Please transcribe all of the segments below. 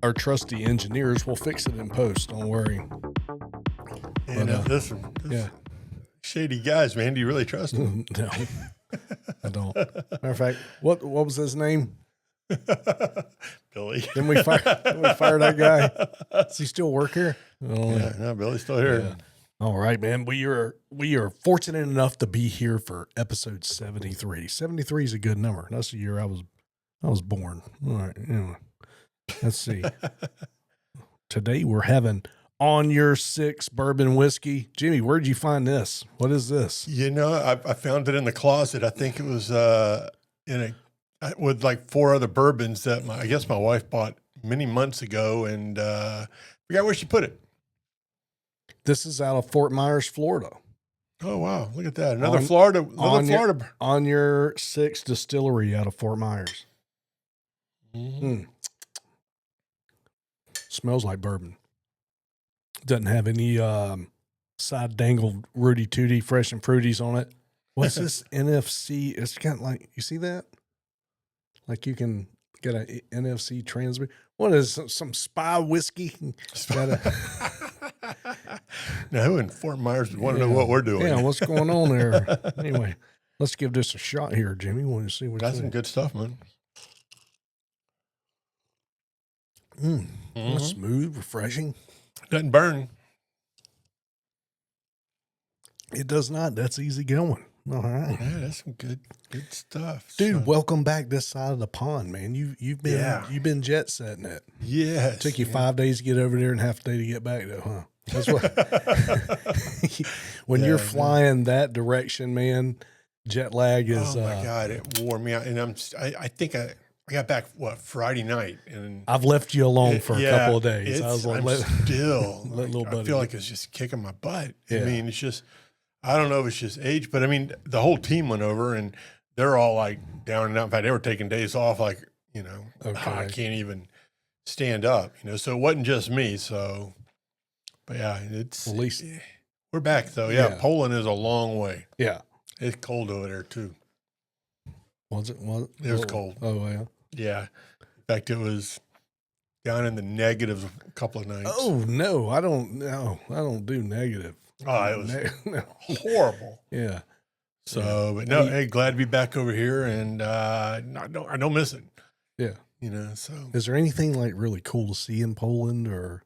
our trusty engineers will fix it in post. Don't worry. And this shady guys, man. Do you really trust them? No, I don't. Matter of fact, what was his name? Billy. Didn't we fire that guy? Does he still work here? Oh, Yeah, no, Billy's still here. Yeah. All right, man. We are fortunate enough to be here for episode 73. 73 is a good number. That's the year I was born. All right. Anyway, let's see. Today we're having On Your Six Bourbon whiskey. Jimmy, where'd you find this? What is this? You know, I found it in the closet. I think it was with like 4 other bourbons that I guess my wife bought many months ago, and forgot where she put it. This is out of Fort Myers, Florida. Oh wow! Look at that. Another Florida. On Your Six distillery out of Fort Myers. Mm-hmm. Smells like bourbon. Doesn't have any side dangled Rudy Tooty fresh and fruities on it. What's this NFC? It's kind of like, you see that? Like you can get an NFC transmit. What is some spy whiskey? Now, who in Fort Myers would want to know what we're doing? Yeah, what's going on there? Anyway, let's give this a shot here, Jimmy. Want to see what got some good stuff, man. Smooth, refreshing. Doesn't burn. It does not. That's easy going. All right. Yeah, that's some good stuff. Dude, welcome back this side of the pond, man. You've been jet setting it. Yeah. It took you 5 days to get over there and half a day to get back though, huh? That's what when you're flying that direction, man, jet lag is oh my God, it wore me out. And I think I got back Friday night, and I've left you alone for a couple of days. I was like, I feel like it's just kicking my butt. Yeah. I mean, it's just, I don't know if it's just age, but I mean, the whole team went over and they're all like down and out. In fact, they were taking days off, like, you know, I can't even stand up, you know, so it wasn't just me. So, but yeah, it's, at least we're back though. Yeah. Poland is a long way. Yeah. It's cold over there too. Was it? It was cold. Oh, yeah. Yeah. In fact, it was down in the negatives a couple of nights. Oh, no, I don't do negative. Oh, it was horrible. Yeah. So, but no, hey, glad to be back over here, and I don't miss it. Yeah. You know, so. Is there anything like really cool to see in Poland, or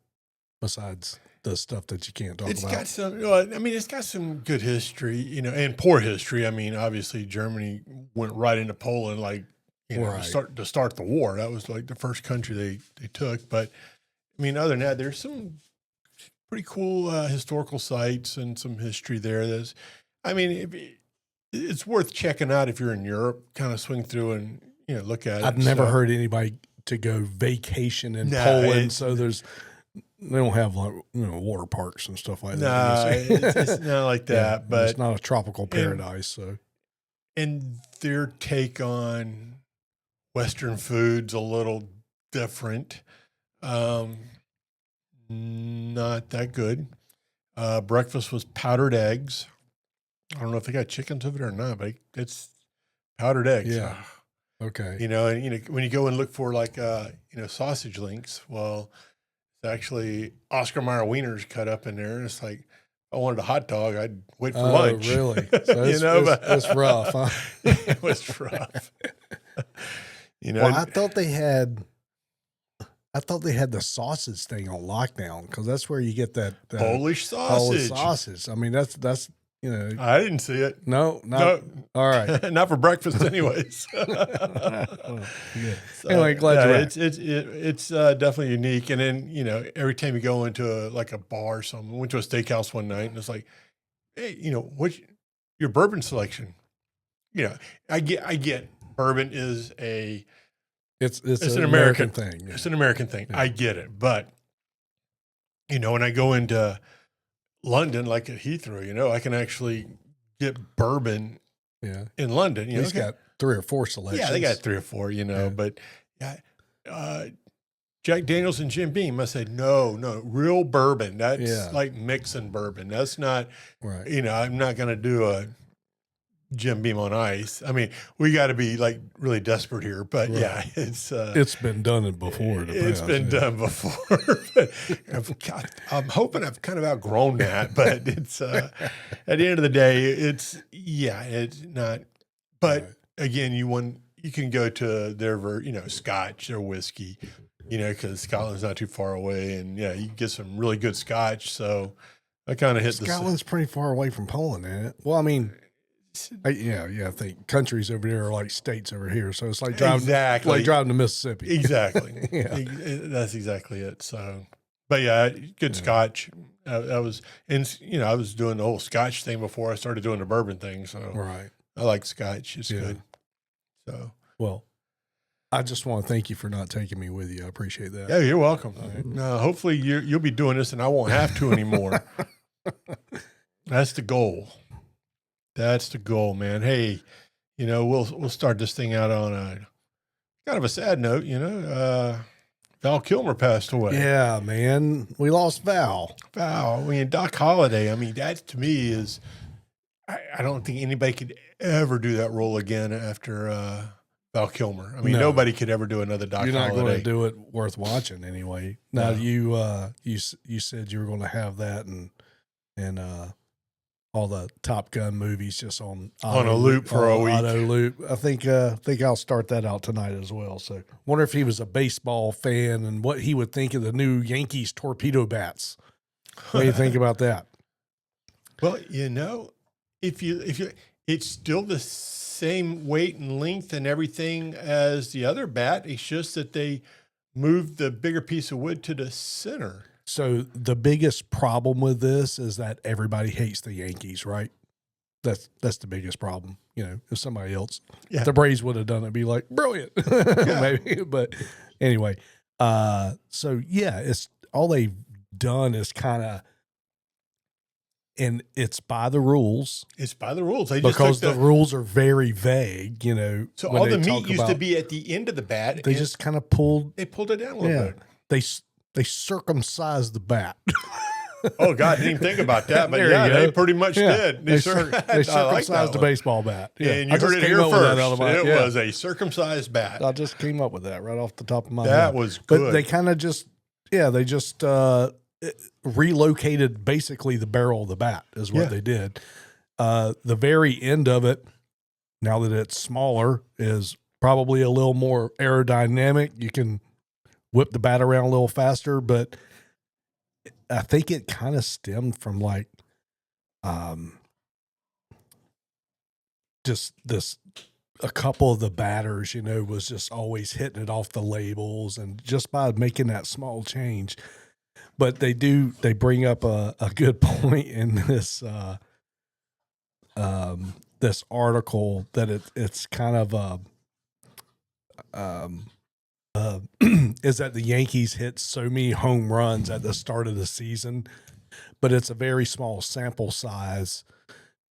besides the stuff that you can't talk about? It's got some, I mean, it's got some good history, you know, and poor history. I mean, obviously Germany went right into Poland, like, you know, to start the war. That was like the first country they took. But I mean, other than that, there's some pretty cool historical sites and some history there. I mean, it's worth checking out if you're in Europe. Kind of swing through and, you know, look at it. I've never heard anybody to go vacation in Poland, so they don't have, like, you know, water parks and stuff like that. No, it's not like that. But it's not a tropical paradise. And their take on Western food's a little different. Not that good. Breakfast was powdered eggs. I don't know if they got chickens over there or not, but it's powdered eggs. Yeah. Okay. You know, and you know, when you go and look for like sausage links, well, it's actually Oscar Mayer wieners cut up in there. And it's like, if I wanted a hot dog, I'd wait for lunch. Oh, really? So it's rough, huh? It was rough. You know, well, I thought they had the sausage thing on lockdown, because that's where you get that Polish sausage. Polish sausage. I mean, that's you know. I didn't see it. No. All right. Not for breakfast, anyways. Yeah. So, anyway, glad you're back. It's definitely unique. And then, you know, every time you go into a bar or something, went to a steakhouse one night, and it's like, hey, you know, what's your bourbon selection? You know, I get bourbon is it's an American thing. Yeah. It's an American thing. Yeah. I get it. But, you know, when I go into London, like at Heathrow, you know, I can actually get bourbon in London. You know, he's got 3 or 4 selections. Yeah, they got 3 or 4, you know, but Jack Daniels and Jim Beam, I said, no, real bourbon. That's like mixing bourbon. That's not, right. You know, I'm not going to do Jim Beam on ice. I mean, we got to be like really desperate here, but Right. yeah, it's been done before. It's been done before. But I'm hoping I've kind of outgrown that, but it's at the end of the day, it's not. But again, you can go to their Scotch or whiskey, because Scotland's not too far away, and you can get some really good Scotch. So I kind of hit Scotland's pretty far away from Poland, isn't it? Well, I mean. I think countries over there are like states over here, so it's like driving to Mississippi. Exactly. That's exactly it. So, but yeah, good Scotch. I was doing the whole Scotch thing before I started doing the bourbon thing. So, right, I like Scotch. It's good. So, well, I just want to thank you for not taking me with you. I appreciate that. Yeah, you're welcome. Right. Hopefully you'll be doing this, and I won't have to anymore. That's the goal. That's the goal, man. Hey, we'll start this thing out on a kind of a sad note. Val Kilmer passed away. Yeah, man, we lost Val. Doc Holliday. I mean, that to me is, I don't think anybody could ever do that role again after Val Kilmer. I mean, nobody could ever do another Doc Holliday. You're not going to do it worth watching anyway. Now you said you were going to have that and all the Top Gun movies just on a loop for a week. Auto loop. I think I'll start that out tonight as well. So, wonder if he was a baseball fan and what he would think of the new Yankees Torpedo Bats. What do you think about that? Well, if you, it's still the same weight and length and everything as the other bat. It's just that they moved the bigger piece of wood to the center. So the biggest problem with this is that everybody hates the Yankees, right? That's the biggest problem. If somebody else, if the Braves would have done it, it'd be like brilliant, maybe. But anyway, it's all they've done is kind of, and it's by the rules. It's by the rules. Because the rules are very vague. So all the meat used to be at the end of the bat. They just kind of pulled. They pulled it down a little bit. They circumcised the bat. Oh, God, didn't even think about that. But they pretty much did. They circumcised the baseball bat. Yeah. And you heard it here first. It was a circumcised bat. I just came up with that right off the top of my head. That was good. But they kind of just, relocated basically the barrel of the bat is what they did. The very end of it, now that it's smaller, is probably a little more aerodynamic. You can whip the bat around a little faster, but I think it kind of stemmed from like, just this, a couple of the batters, was just always hitting it off the labels, and just by making that small change. But they bring up a good point in this, this article that it's kind of is that the Yankees hit so many home runs at the start of the season, but it's a very small sample size.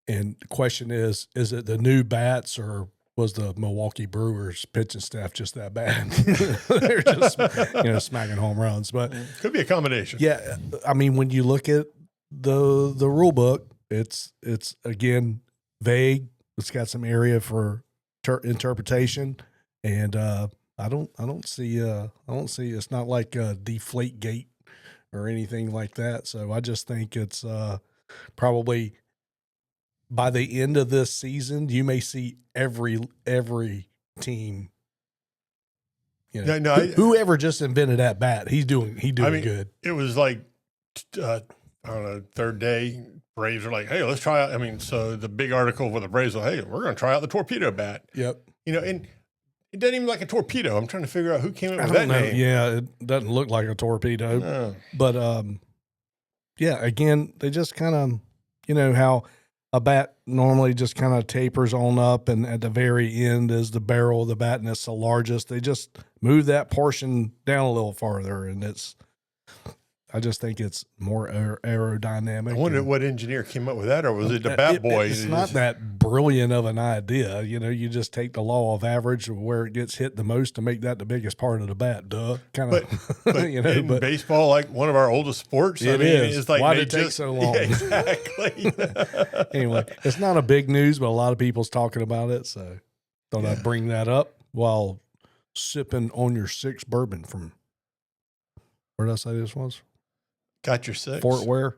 And the question is it the new bats, or was the Milwaukee Brewers pitching staff just that bad? They're just, smacking home runs, but could be a combination. Yeah. I mean, when you look at the rule book, it's again, vague. It's got some area for interpretation, and, I don't see it's not like a deflate gate or anything like that. So I just think it's probably by the end of this season, you may see every team, whoever just invented that bat, he's doing good. It was like, I don't know, third day, Braves are like, hey, let's try out. I mean, so the big article for the Braves was, hey, we're going to try out the torpedo bat. Yep. And it doesn't even like a torpedo. I'm trying to figure out who came up with that name. Yeah, it doesn't look like a torpedo. No. But again, they just kind of, how a bat normally just kind of tapers on up, and at the very end is the barrel of the bat, and it's the largest. They just move that portion down a little farther, and it's I just think it's more aerodynamic. I wonder what engineer came up with that, or was it the Bat Boy? It's not that brilliant of an idea. You just take the law of average of where it gets hit the most to make that the biggest part of the bat. Duh. Kind of. But in baseball, like one of our oldest sports, it's like why did it take so long? Yeah, exactly. Anyway, it's not a big news, but a lot of people's talking about it. So thought I'd bring that up while sipping on your six bourbon from, where did I say this was? Got your six. Fort where?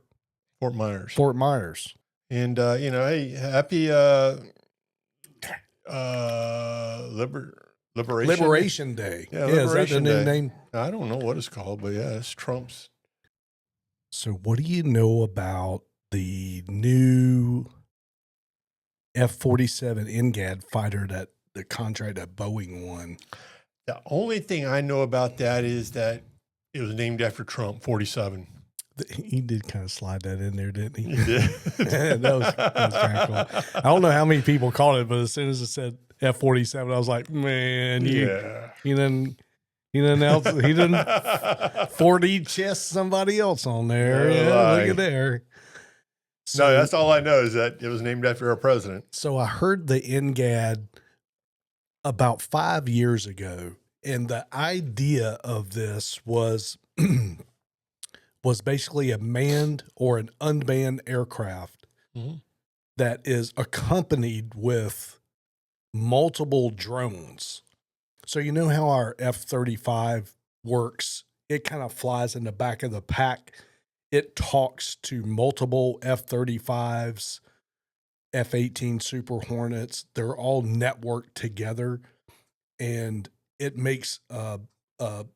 Fort Myers. Fort Myers. And, hey, happy Liberation Day. Yeah, is that the new name? I don't know what it's called, but yeah, it's Trump's. So what do you know about the new F-47 NGAD fighter, that the contract that Boeing won? The only thing I know about that is that it was named after Trump, 47. He did kind of slide that in there, didn't he? He did. that was kind of cool. I don't know how many people caught it, but as soon as it said F-47, I was like, man, he didn't 4D chest somebody else on there. Look at there. So, no, that's all I know is that it was named after our president. So I heard the NGAD about 5 years ago, and the idea of this was basically a manned or an unmanned aircraft that is accompanied with multiple drones. So you know how our F-35 works? It kind of flies in the back of the pack. It talks to multiple F-35s, F-18 Super Hornets. They're all networked together, and it makes a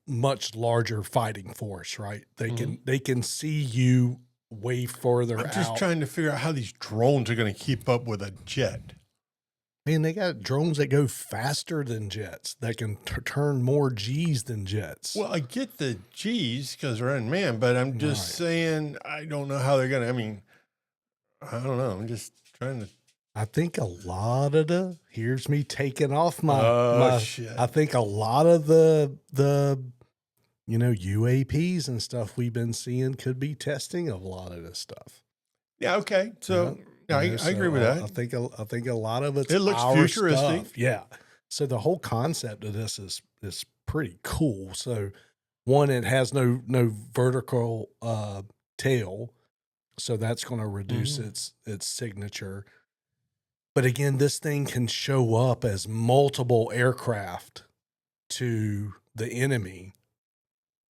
much larger fighting force, right? They can see you way further out. I'm just trying to figure out how these drones are going to keep up with a jet. Man, they got drones that go faster than jets, that can turn more G's than jets. Well, I get the G's because they're unmanned, but I'm just saying I don't know how they're going to, I don't know. I'm just trying to. I think a lot of here's me taking off my shit. I think a lot of the UAPs and stuff we've been seeing could be testing of a lot of this stuff. Yeah. Okay. So I agree with that. I think a lot of it looks futuristic. Stuff. Yeah. So the whole concept of this is pretty cool. So one, it has no vertical tail, so that's going to reduce its signature. But again, this thing can show up as multiple aircraft to the enemy,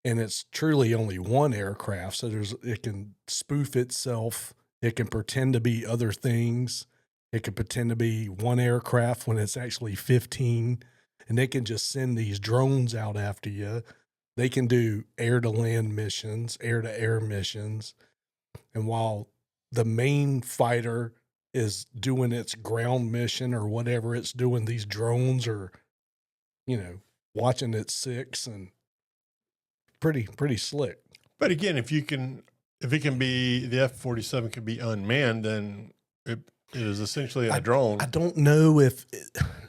and it's truly only one aircraft. So it can spoof itself. It can pretend to be other things. It can pretend to be one aircraft when it's actually 15, and they can just send these drones out after you. They can do air-to-land missions, air-to-air missions, and while the main fighter is doing its ground mission or whatever it's doing, these drones are, watching its six, and pretty slick. But again, if it can be, the F-47 can be unmanned, then it is essentially a drone. I don't know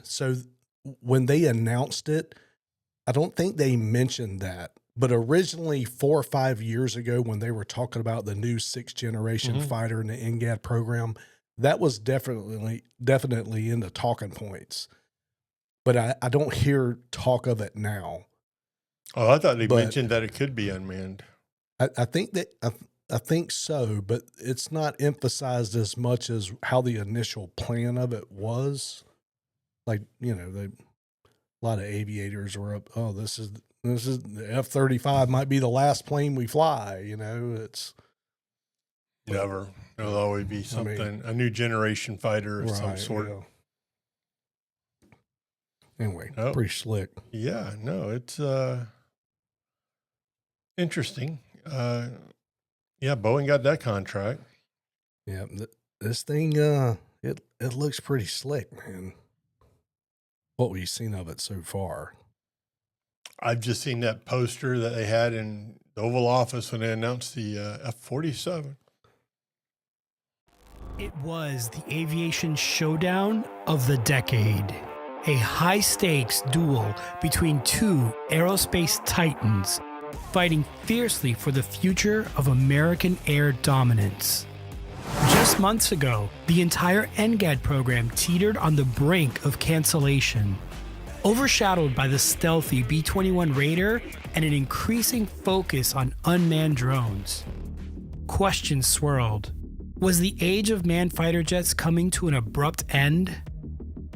so when they announced it, I don't think they mentioned that. But originally 4 or 5 years ago, when they were talking about the new 6th generation fighter in the NGAD program, that was definitely in the talking points. But I don't hear talk of it now. Oh, I thought they mentioned that it could be unmanned. I think so, but it's not emphasized as much as how the initial plan of it was. Like, a lot of aviators were up. Oh, this is the F-35 might be the last plane we fly. It's never. It'll always be something, a new generation fighter of some sort. Yeah. Anyway, pretty slick. Yeah, no, it's interesting. Boeing got that contract. Yeah, this thing, it looks pretty slick, man. What we've seen of it so far. I've just seen that poster that they had in the Oval Office when they announced the F-47. It was the aviation showdown of the decade. A high-stakes duel between two aerospace titans fighting fiercely for the future of American air dominance. Just months ago, the entire NGAD program teetered on the brink of cancellation, overshadowed by the stealthy B-21 Raider and an increasing focus on unmanned drones. Questions swirled. Was the age of manned fighter jets coming to an abrupt end?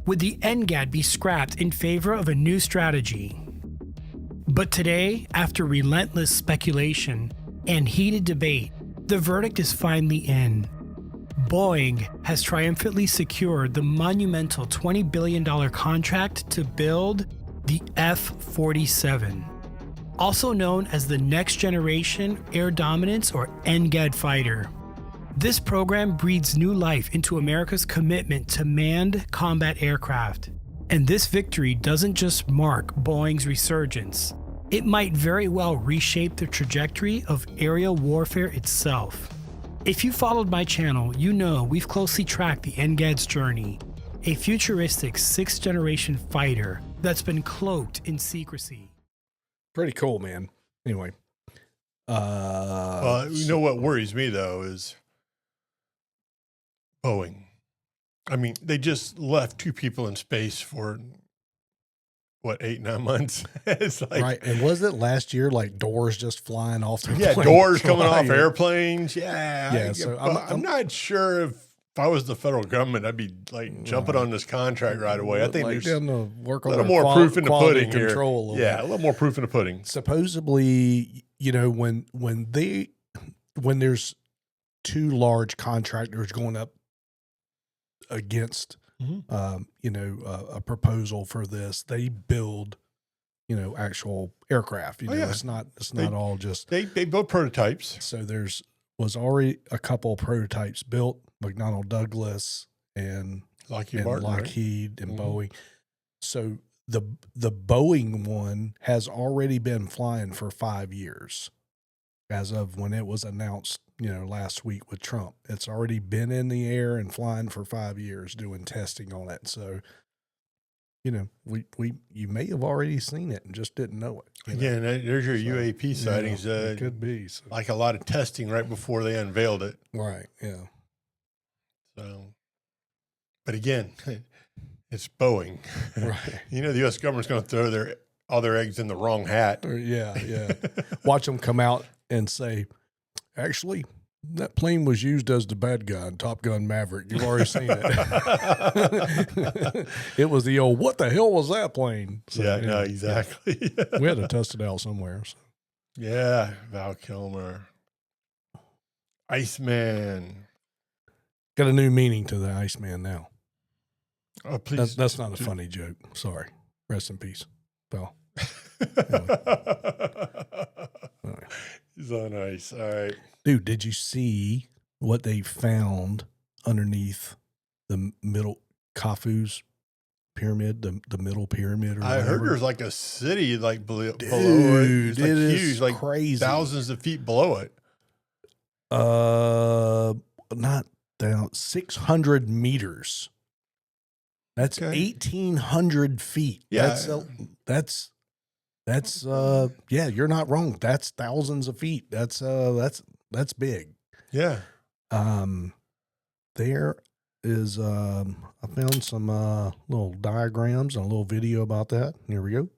Would the NGAD be scrapped in favor of a new strategy? But today, after relentless speculation and heated debate, the verdict is finally in. Boeing has triumphantly secured the monumental $20 billion contract to build the F-47, also known as the Next Generation Air Dominance or NGAD fighter. This program breathes new life into America's commitment to manned combat aircraft. And this victory doesn't just mark Boeing's resurgence. It might very well reshape the trajectory of aerial warfare itself. If you followed my channel, you know we've closely tracked the NGAD's journey, a futuristic 6th generation fighter that's been cloaked in secrecy. Pretty cool, man. Anyway. You know what worries me, though, is Boeing. I mean, they just left 2 people in space for, 8-9 months? It's like, right. And was it last year, like doors just flying off the plane? Doors coming off airplanes. Yeah. Yeah. So I'm not sure if I was the federal government, I'd be like jumping on this contract right away. I think like there's them to work a on little more proof in the pudding here. Control Yeah, a little more proof in the pudding. Supposedly, when there's 2 large contractors going up against a proposal for this, they build actual aircraft. It's not all just they build prototypes. So was already a couple of prototypes built, McDonnell Douglas and Lockheed Martin, Lockheed and Boeing. So the Boeing one has already been flying for 5 years as of when it was announced, last week with Trump. It's already been in the air and flying for 5 years doing testing on it. So, you may have already seen it and just didn't know it. Again, there's your UAP sightings. It could be. So. Like a lot of testing right before they unveiled it. Right, yeah. So, but again, it's Boeing. Right. The U.S. government's going to throw all their eggs in the wrong hat. Yeah. Watch them come out and say, actually, that plane was used as the bad guy in Top Gun Maverick. You've already seen it. It was the old, what the hell was that plane? So, no, exactly. We had to test it out somewhere. So. Yeah, Val Kilmer. Iceman. Got a new meaning to the Iceman now. Oh, please. That's not a funny joke. Sorry. Rest in peace, Val. Anyway. He's on ice. All right. Dude, did you see what they found underneath the middle Khufu's pyramid, the middle pyramid? Or I whatever? heard there's like a city like below it. Dude, It's like it is huge, like crazy. thousands of feet below it. Not down 600 meters. That's 1,800 feet. Yeah. That's you're not wrong. That's thousands of feet. That's big. Yeah. There is I found some little diagrams and a little video about that. Here we go.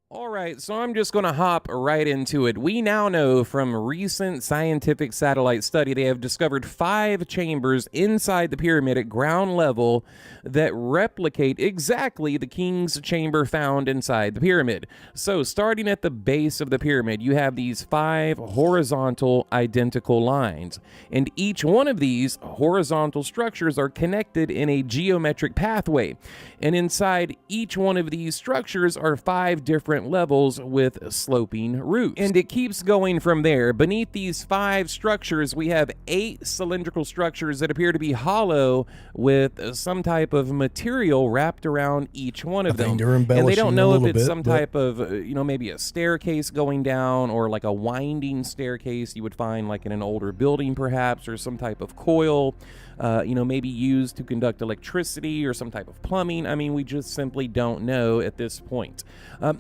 All right, so I'm just going to hop right into it. We now know from recent scientific satellite study they have discovered 5 chambers inside the pyramid at ground level that replicate exactly the king's chamber found inside the pyramid. So starting at the base of the pyramid, you have these 5 horizontal identical lines. And each one of these horizontal structures are connected in a geometric pathway. And inside each one of these structures are 5 different levels with sloping roofs. And it keeps going from there. Beneath these 5 structures, we have 8 cylindrical structures that appear to be hollow with some type of material wrapped around each one of them. And they don't know if it's some type of, maybe a staircase going down or like a winding staircase you would find like in an older building perhaps, or some type of coil, maybe used to conduct electricity or some type of plumbing. I mean, we just simply don't know at this point.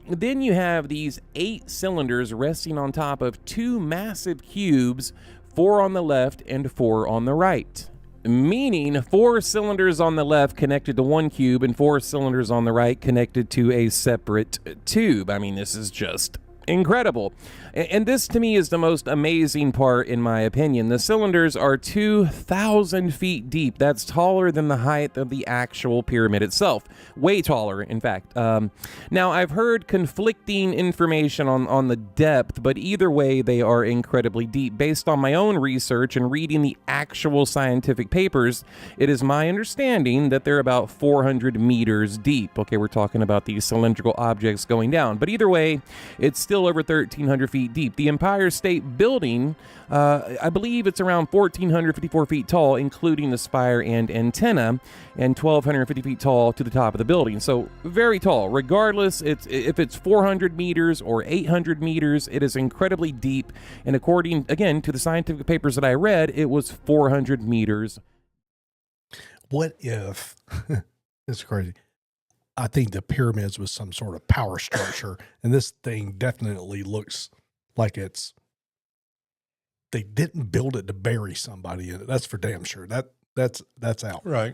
Then then you have these 8 cylinders resting on top of 2 massive cubes, 4 on the left and 4 on the right. Meaning 4 cylinders on the left connected to one cube and 4 cylinders on the right connected to a separate tube. I mean, this is just incredible. And this to me is the most amazing part in my opinion. The cylinders are 2,000 feet deep. That's taller than the height of the actual pyramid itself. Way taller, in fact. Now, I've heard conflicting information on the depth, but either way, they are incredibly deep. Based on my own research and reading the actual scientific papers, it is my understanding that they're about 400 meters deep. Okay, we're talking about these cylindrical objects going down. But either way, it's still over 1,300 feet deep. The Empire State Building, I believe it's around 1,454 feet tall, including the spire and antenna, and 1,250 feet tall to the top of the building. So very tall. Regardless, if it's 400 meters or 800 meters, it is incredibly deep. And according, again, to the scientific papers that I read, it was 400 meters. What if, it's crazy, I think the pyramids was some sort of power structure, and this thing definitely looks like they didn't build it to bury somebody in it. That's for damn sure. That's out. Right.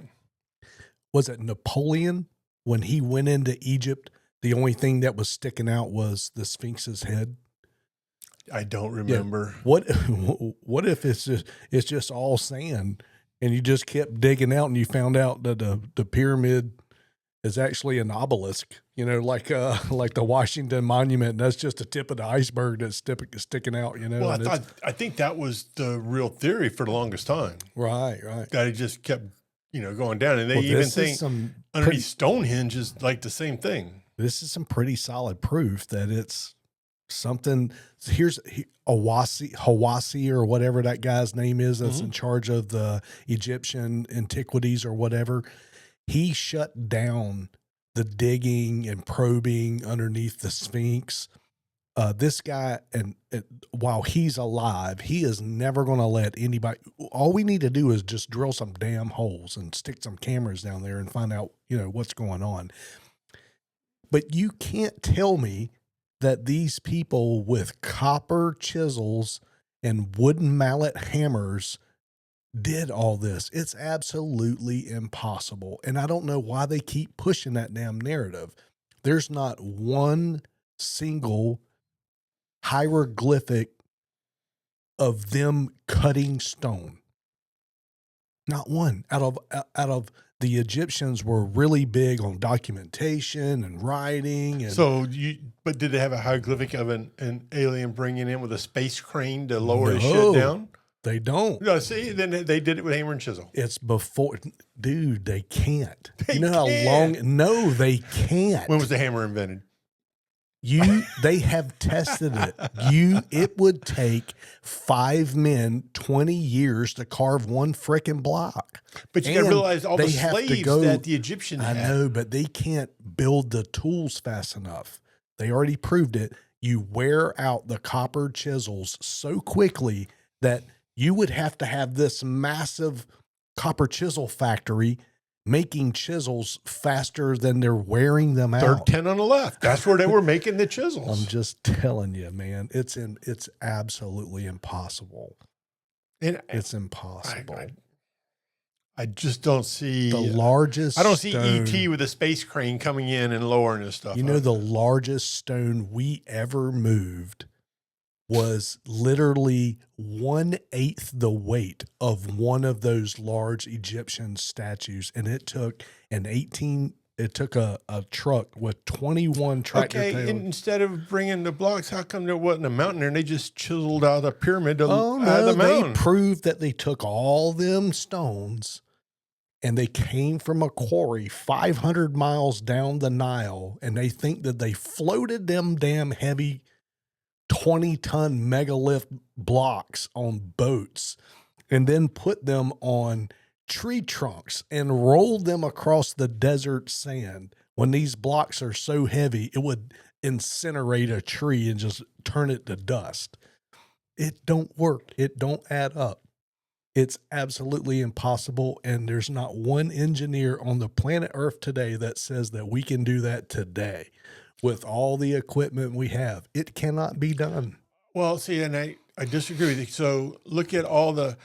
Was it Napoleon when he went into Egypt? The only thing that was sticking out was the Sphinx's head. I don't remember. Yeah. What if it's just all sand, and you just kept digging out, and you found out that the pyramid is actually an obelisk, like the Washington Monument. And that's just the tip of the iceberg that's sticking out, Well, I think that was the real theory for the longest time. Right. That it just kept, going down. And they even think underneath Stonehenge is like the same thing. This is some pretty solid proof that it's something. Here's Hawassi or whatever that guy's name is that's in charge of the Egyptian antiquities or whatever. He shut down the digging and probing underneath the Sphinx. This guy, and while he's alive, he is never going to let anybody. All we need to do is just drill some damn holes and stick some cameras down there and find out, what's going on. But you can't tell me that these people with copper chisels and wooden mallet hammers did all this. It's absolutely impossible. And I don't know why they keep pushing that damn narrative. There's not one single hieroglyphic of them cutting stone. Not one. Out of the Egyptians were really big on documentation and writing. And but did they have a hieroglyphic of an alien bringing in with a space crane to lower his shit down? They don't. No, see, then they did it with hammer and chisel. It's before, dude, they can't. How long? No, they can't. When was the hammer invented? They have tested it. It would take 5 men 20 years to carve one frickin' block. But you got to realize all the slaves that the Egyptians had. I know, but they can't build the tools fast enough. They already proved it. You wear out the copper chisels so quickly that you would have to have this massive copper chisel factory making chisels faster than they're wearing them out. Third 10 on the left. That's where they were making the chisels. I'm just telling you, man. It's absolutely impossible. It's impossible. I just don't see the largest. I don't see ET with a space crane coming in and lowering this stuff. The largest stone we ever moved was literally 1/8 the weight of one of those large Egyptian statues, and it took a truck with 21 tractor trailers. And instead of bringing the blocks, how come there wasn't a mountain there and they just chiseled out a pyramid out of the mountain? They proved that they took all them stones and they came from a quarry 500 miles down the Nile, and they think that they floated them damn heavy 20-ton megalith blocks on boats and then put them on tree trunks and rolled them across the desert sand. When these blocks are so heavy, it would incinerate a tree and just turn it to dust. It don't work. It don't add up. It's absolutely impossible. And there's not one engineer on the planet Earth today that says that we can do that today. with all the equipment we have. It cannot be done. Well, see, and I disagree with you. So look at all the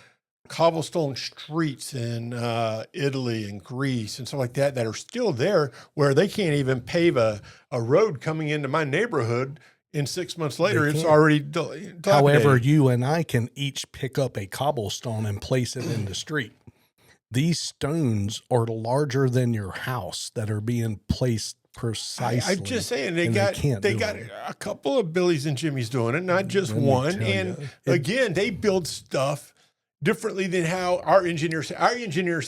cobblestone streets in Italy and Greece and stuff like that are still there, where they can't even pave a road coming into my neighborhood. And 6 months later, it's already dilapidated. However, you and I can each pick up a cobblestone and place it in the street. These stones are larger than your house that are being placed precisely. I'm just saying they got a couple of Billies and Jimmies doing it, not just one. And again, they build stuff differently than how our engineers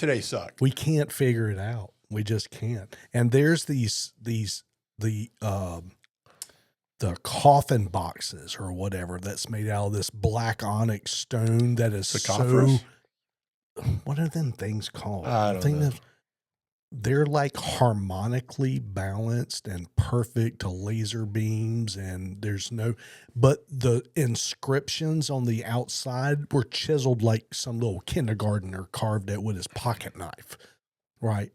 today suck. We can't figure it out. We just can't. And there's the coffin boxes or whatever that's made out of this black onyx stone that is so. What are them things called? I don't know. They're like harmonically balanced and perfect to laser beams, and but the inscriptions on the outside were chiseled like some little kindergartner carved it with his pocket knife, right?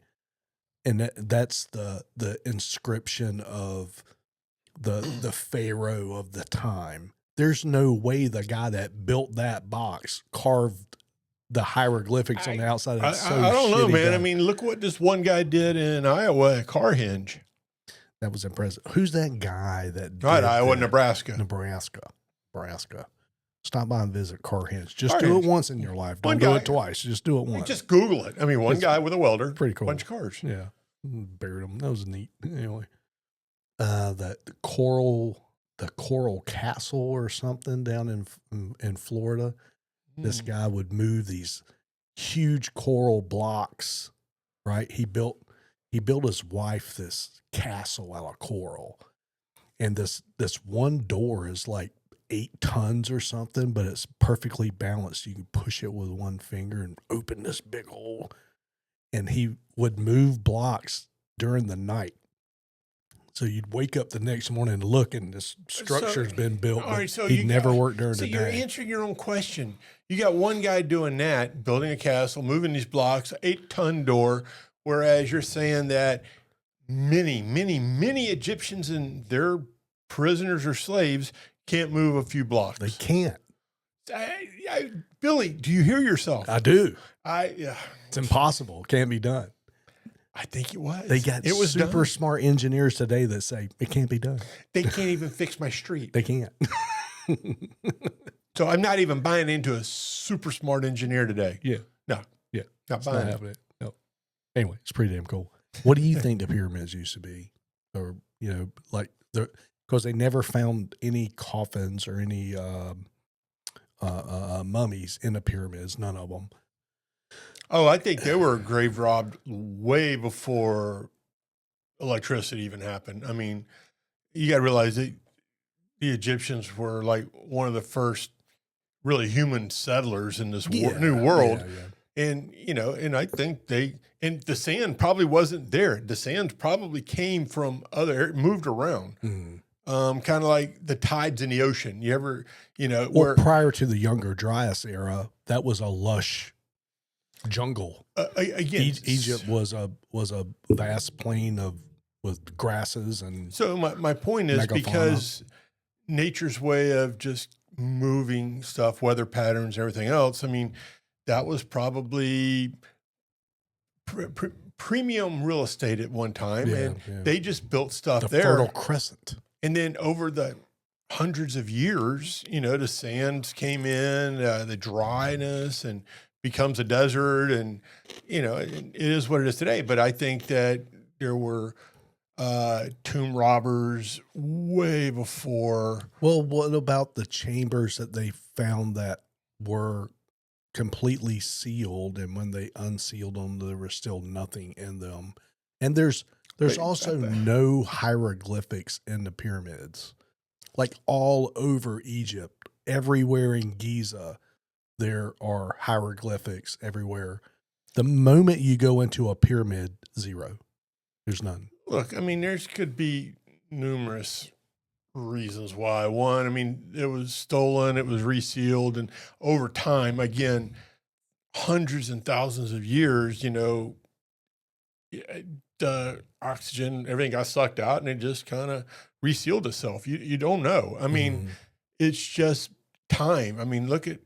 And that's the inscription of the pharaoh of the time. There's no way the guy that built that box carved the hieroglyphics on the outside of it. I don't know, man. I mean, look what this one guy did in Iowa at Carhenge. That was impressive. Who's that guy that did Iowa, Nebraska. Stop by and visit Carhenge. Just do it once in your life. Don't do it twice. Just do it once. Just Google it. I mean, one guy with a welder. Pretty cool. Bunch of cars. Yeah. Buried them. That was neat. Anyway. The coral castle or something down in Florida. This guy would move these huge coral blocks, right? He built his wife this castle out of coral. And this one door is like 8 tons or something, but it's perfectly balanced. You can push it with one finger and open this big hole. And he would move blocks during the night. So you'd wake up the next morning and look, and this structure's been built. All right, so he'd never worked during the day. So you're answering your own question. You got one guy doing that, building a castle, moving these blocks, 8-ton door, whereas you're saying that many, many, many Egyptians and their prisoners or slaves can't move a few blocks. They can't. Billy, do you hear yourself? I do. Yeah. It's impossible. It can't be done. I think it was. They got super smart engineers today that say it can't be done. They can't even fix my street. They can't. So I'm not even buying into a super smart engineer today. Yeah. No. Yeah. Not buying it. No. Anyway, it's pretty damn cool. What do you think the pyramids used to be? Or, because they never found any coffins or any mummies in the pyramids, none of them. Oh, I think they were grave robbed way before electricity even happened. I mean, you got to realize that the Egyptians were like one of the first really human settlers in this new world. Yeah. And, and I think and the sand probably wasn't there. The sand probably came from moved around. Mm-hmm. Kind of like the tides in the ocean. You ever, where prior to the Younger Dryas era, that was a lush jungle. Again, Egypt was a vast plain with grasses and. So my point is, because nature's way of just moving stuff, weather patterns, everything else. I mean, that was probably premium real estate at one time, they just built stuff there. Fertile Crescent. And then over the hundreds of years, the sands came in, the dryness, and becomes a desert, and it is what it is today. But I think that there were tomb robbers way before. Well, what about the chambers that they found that were completely sealed, and when they unsealed them, there was still nothing in them? And there's also no hieroglyphics in the pyramids, like all over Egypt, everywhere in Giza. There are hieroglyphics everywhere. The moment you go into a pyramid, zero. There's none. Look, I mean, could be numerous reasons why. One, I mean, it was stolen, it was resealed, and over time, again, hundreds and thousands of years, oxygen, everything got sucked out, and it just kind of resealed itself. You don't know. I mean, it's just time. I mean, look at,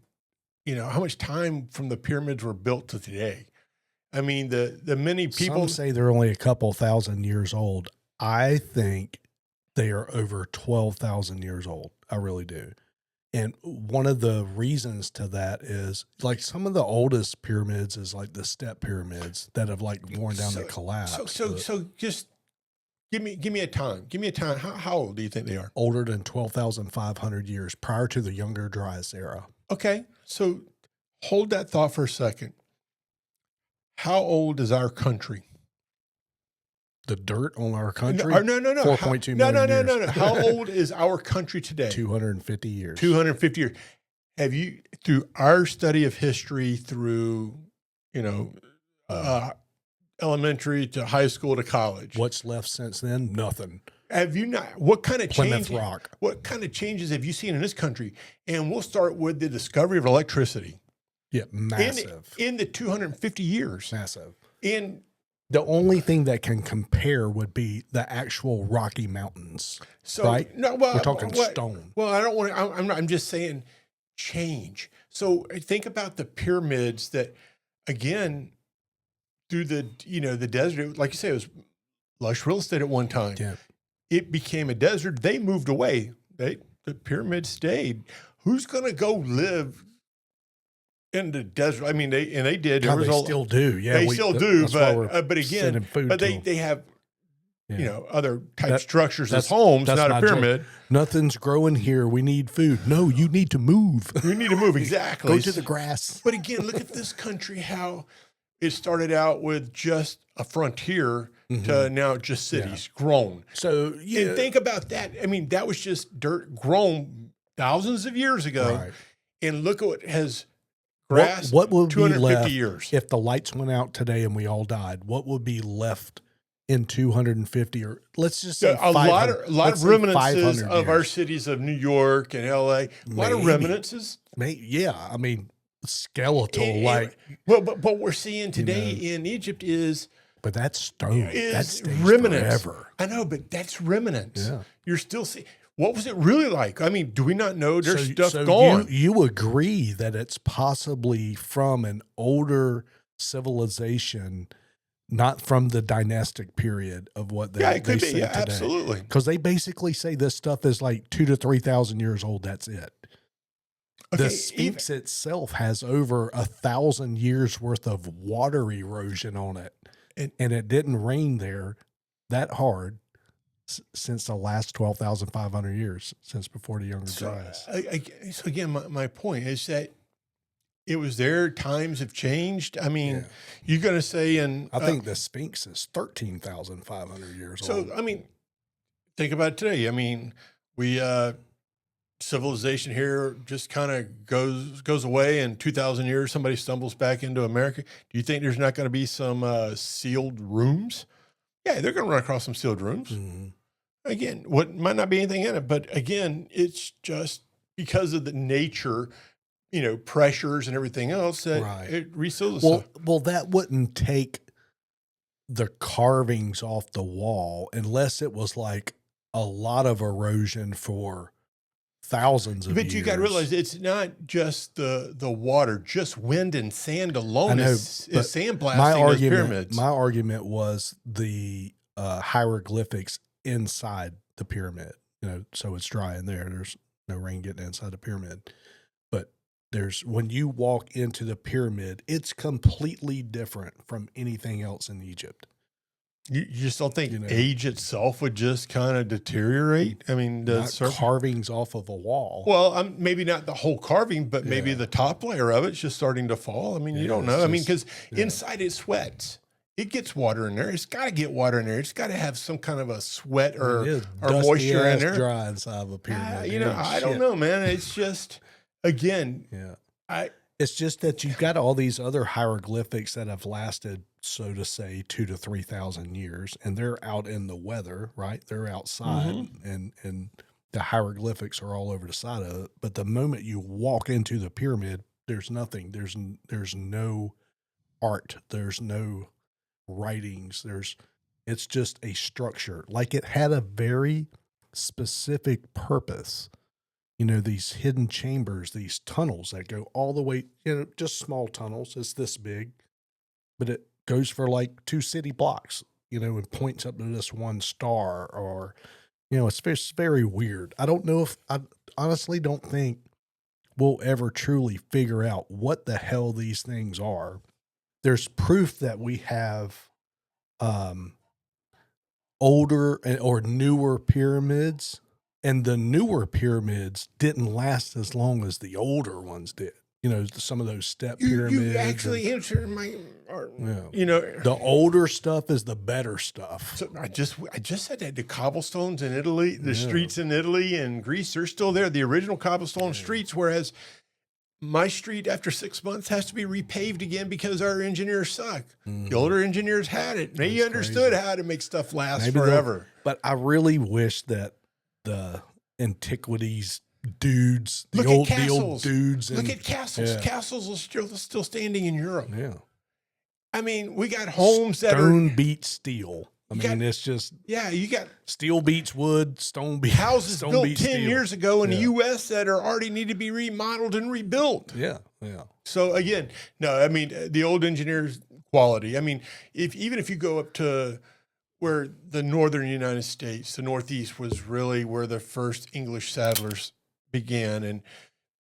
how much time from the pyramids were built to today. I mean, the many people Some say they're only a couple thousand years old. I think they are over 12,000 years old. I really do. And one of the reasons to that is like some of the oldest pyramids is like the step pyramids that have like worn down and collapsed. So just give me a time. Give me a time. How old do you think they are? Older than 12,500 years prior to the Younger Dryas era. Okay. So hold that thought for a second. How old is our country? The dirt on our country? No. 4.2 million years. No. How old is our country today? 250 years. 250 years. Have you, through our study of history, through, elementary to high school to college, What's left since then? Nothing. have you not, what kind of Plymouth change, Rock. what kind of changes have you seen in this country? And we'll start with the discovery of electricity. Yeah, massive. In the 250 years. Massive. In The only thing that can compare would be the actual Rocky Mountains, so right? no, well, We're talking stone. Well, I don't want to. I'm just saying change. So think about the pyramids that, again, through the the desert. Like you say, it was lush real estate at one time. Yeah. It became a desert. They moved away. The pyramids stayed. Who's going to go live in the desert? I mean, they did. God, they still do. Yeah, they still do. that's why we're But again, sending food but to them. they have Yeah. other type structures as that's- homes, that's not a my joke. pyramid. Nothing's growing here. We need food. No, you need to move. You need to move exactly. Go to the grass. But again, look at this country, how it started out with just a frontier to now just cities grown. So yeah, And think about that. I mean, that was just dirt grown thousands of years ago. right. And look at what has grass What would be 250 left years. if the lights went out today and we all died? What would be left in 250 or let's just say A lot 500 of let's say reminiscences 500 of our years. cities of New York and LA. A lot of Maybe. reminiscences. Yeah, I mean skeletal And- like, well, but what we're seeing today in Egypt is but that's stone. That is stays remnants. forever. I know, but that's remnants. Yeah. You're still seeing. What was it really like? I mean, do we not know? There's So- stuff so gone. You agree that it's possibly from an older civilization, not from the dynastic period of what they, it could they be. say Yeah, today. absolutely. Because they basically say this stuff is like 2,000 to 3,000 years old. That's it. The Sphinx itself has over 1,000 years worth of water erosion on it, and it didn't rain there that hard since the last 12,500 years, since before the Younger Dryas. So again, my point is that it was there. Times have changed. I mean, you're going to say, I think the Sphinx is 13,500 years old. so. I mean, think about it today. I mean, we civilization here just kind of goes away. In 2,000 years, somebody stumbles back into America. Do you think there's not going to be some sealed rooms? Yeah, they're going to run across some sealed rooms. Mm-hmm. Again, what might not be anything in it, but again, it's just because of the nature, pressures and everything else that it reseals itself. Well, that wouldn't take the carvings off the wall unless it was like a lot of erosion for thousands of years. But you got to realize it's not just the water, just wind and sand alone is sandblasting those pyramids. My argument was the hieroglyphics inside the pyramid. So it's dry in there. There's no rain getting inside the pyramid. But when you walk into the pyramid, it's completely different from anything else in Egypt. You just don't think age itself would just kind of deteriorate? I mean, carvings off of a wall. Well, maybe not the whole carving, but maybe the top layer of it's just starting to fall. I mean, you don't know. I mean, because inside it sweats. It gets water in there. It's got to get water in there. It's got to have some kind of a sweat or moisture in there. Dry inside of a pyramid. I don't know, man. It's just, again, it's just that you've got all these other hieroglyphics that have lasted, so to say, 2,000 to 3,000 years, and they're out in the weather, right? They're outside, and the hieroglyphics are all over the side of it. But the moment you walk into the pyramid, there's nothing. There's no art. There's no writings. It's just a structure. Like it had a very specific purpose. You know, these hidden chambers, these tunnels that go all the way, you know, just small tunnels. It's this big, but it goes for like 2 city blocks, you know, and points up to this one star, or, you know, it's very weird. I don't know if, I honestly don't think we'll ever truly figure out what the hell these things are. There's proof that we have older or newer pyramids, and the newer pyramids didn't last as long as the older ones did. You know, some of those step pyramids. You actually answered my, Yeah. you know, The older stuff is the better stuff. so I just said that the cobblestones in Italy, the Yeah. streets in Italy and Greece, they're still there. The original cobblestone streets, whereas my street after 6 months has to be repaved again because our engineers suck. Mhm. The older engineers had it. They That's understood crazy. how to make stuff last Maybe they'll- forever. But I really wish that the antiquities dudes, the Look at old castles. dudes, Look and, at castles. Yeah. Castles are still standing in Europe. yeah, I mean, we got homes that stone beats steel. I You mean, got- it's just you got steel beats wood, stone beats houses stone built beats 10 steel. years ago in Yeah. the U.S. that are already need to be remodeled and rebuilt. Yeah, yeah. So again, no, I mean, the old engineers quality. I mean, even if you go up to where the northern United States, the Northeast was really where the first English settlers began, and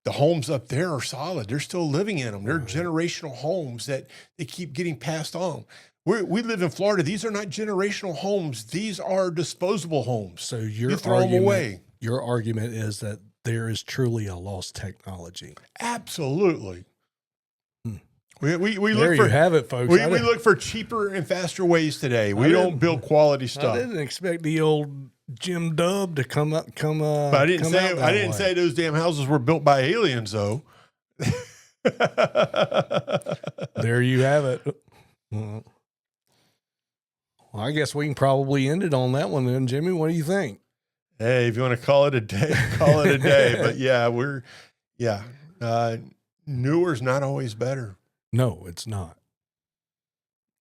the homes up there are solid. They're still living in them. They're generational homes that they keep getting passed on. We live in Florida. These are not generational homes. These are disposable homes. So your You throw them argument, away. your argument is that there is truly a lost technology. Absolutely. Hmm. We There look you for have it, folks. we I didn't- look for cheaper and faster ways today. We I don't didn't- build quality I stuff. didn't expect the old Jim Dub to come up. But I didn't say those damn houses were built by aliens, though. There you have it. Well, I guess we can probably end it on that one then, Jimmy. What do you think? Hey, if you want to call it a day, call it a day. But yeah, newer's not always better. No, it's not.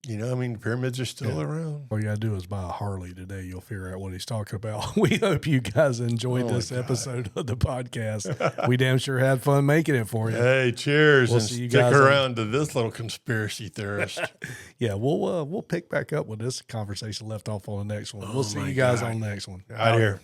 You know, I mean, the pyramids are still Yeah. around. All you gotta do is buy a Harley today. You'll figure out what he's talking about. We hope you guys enjoyed Oh my this God. episode of the podcast. We damn sure had fun making it for you. Hey, cheers, We'll and see you stick guys around to this little conspiracy theorist. Yeah, we'll pick back up with this conversation left off on the next one. We'll Oh see my you guys God. on the next one. Out here.